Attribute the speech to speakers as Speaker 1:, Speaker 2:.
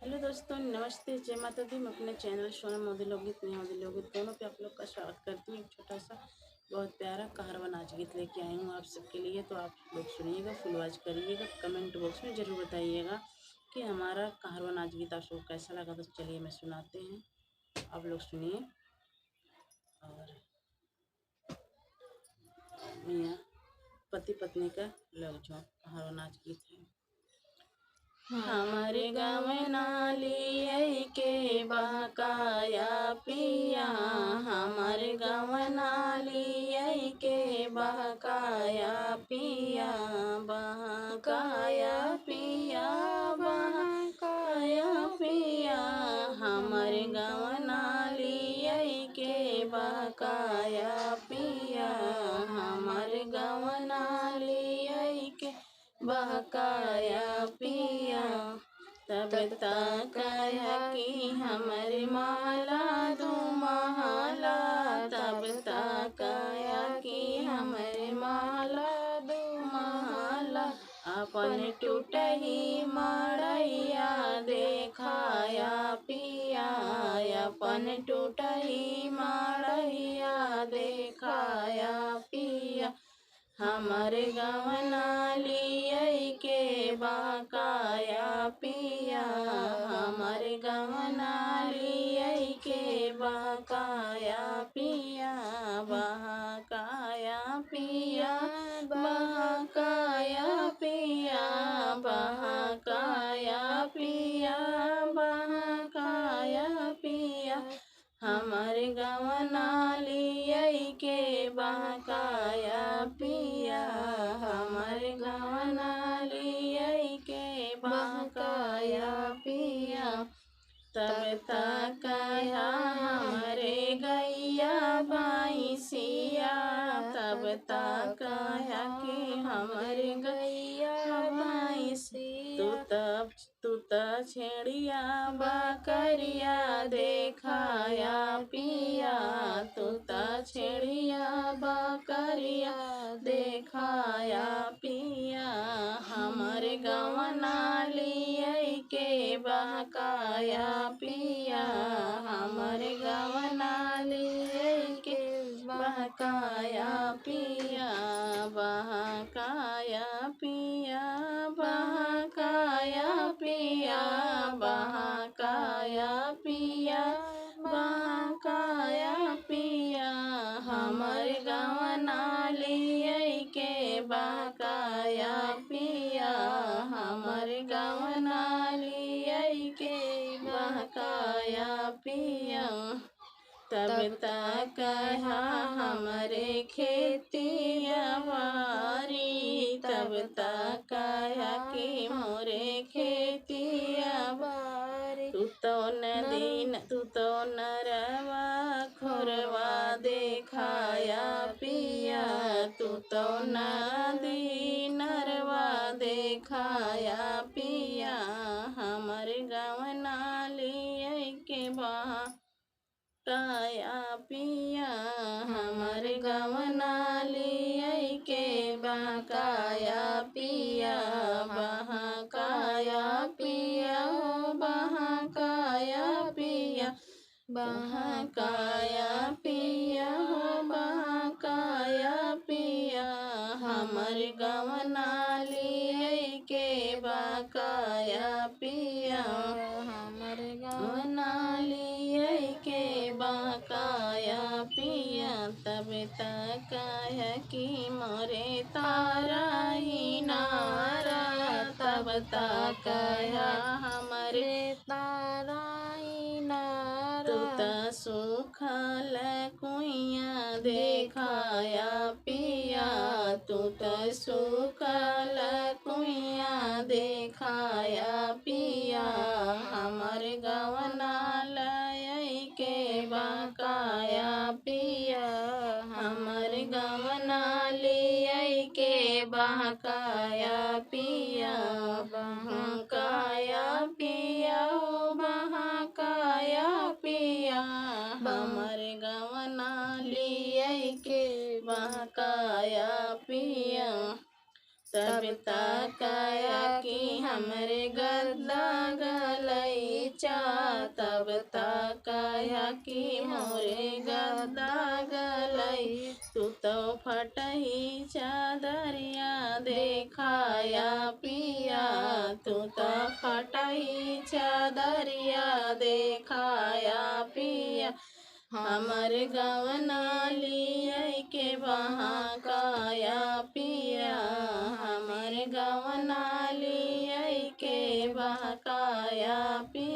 Speaker 1: Hello दोस्तों, नमस्ते, जय माता दी। मैं अपने चैनल सोनम मोदी लोकगीत नया मोदी लोकगीत दोनों पे आप लोग का स्वागत करती हूँ। एक छोटा सा बहुत प्यारा कहरवा नाच गीत लेके आई हूँ आप सबके लिए। तो आप लोग सुनिएगा, फुल वॉच करिएगा, कमेंट बॉक्स में ज़रूर बताइएगा कि हमारा कहरवा नाच गीत आप सबको कैसा लगा। तो चलिए मैं सुनाते हैं, आप लोग सुनिए। और मियाँ पति पत्नी का लव जोक कहरवा नाच गीत है। हमारे गाँव नाली के बहकाया पिया, हमारे गाँव नाली के बहकाया पिया, बहकाया पिया, बहकाया पिया, हमारे गाँव नाली के बहकाया पिया, हमारे गाँव नाली के बहकाया पिया। तब तकाया कि हमारी माला दो महला, तब तकाया कि हमारे माला दो महला, अपन टूटही मड़ैया देखाया पिया, अपन टूटही मड़ैया देखाया पिया, हमारे गाँव नाली के बहकाया पिया, हमारे गाँव नाली के बहकाया पिया, बहकाया पिया, बहकाया पिया, बहकाया पिया, बहकाया पिया, हमारे गाँव नाली के बहकाया पिया, हमारे गाँव नाली के बहकाया पिया। तब तकाया हमारे गैया भैंसिया, तब तकाया कि हमारे गैया भैंसिया, तू त छेड़िया बकरिया देखाया पिया, तू त छेड़िया बकरिया देखाया पिया, हमारे गाँव नाली के बहकाया पिया, हमारे गाँव नाली के बहकाया पिया, बहकाया पिया, बहकाया पिया, बहकाया पिया, बहकाया पिया, हमारे गाँव नाली के बहकाया पिया, हमारे गाँव नाली के बहकाया पिया। तब तकाया हमारे खेतिया बारी, तब तकाया कि मोरे खेतिया बारी, तू तो नरवा खोरवा देखाया पिया, तू तो नदी नरवा देखाया पिया, हमारे गाँव नाली के बहकाया पिया, हमारे गाँव नाली के बहकाया पिया, बहकाया पिया, बहकाया पिया, बहकाया पिया, बहकाया पिया, हमारे गाँव नाली के बहकाया पिया, हमारे गाँव नाली के बहकाया पिया। तब तकाया कि मोरे तारा ही नारा, तब तकाया हमारे तारा ही नारा, तू त सुखल कुइया देखाया पिया, तू त सुखल कुइया देखाया पिया, हमारे गाँव नाली के बहकाया पिया, हमारे गाँव नाली के बहकाया पिया, बहकाया पिया, बहकाया पिया, हमारे गाँव नाली के बहकाया पिया। तब तकाया कि हमरे गद्दा गलई चा तब तकाया कि मोरे गद्दा गलई तू तो फटही चादरिया देखाया पिया तू तो फटही चादरिया देखाया पिया हमर गवना लिय के बहकाया पिया हमर गवना लिय के बहकाया पिया।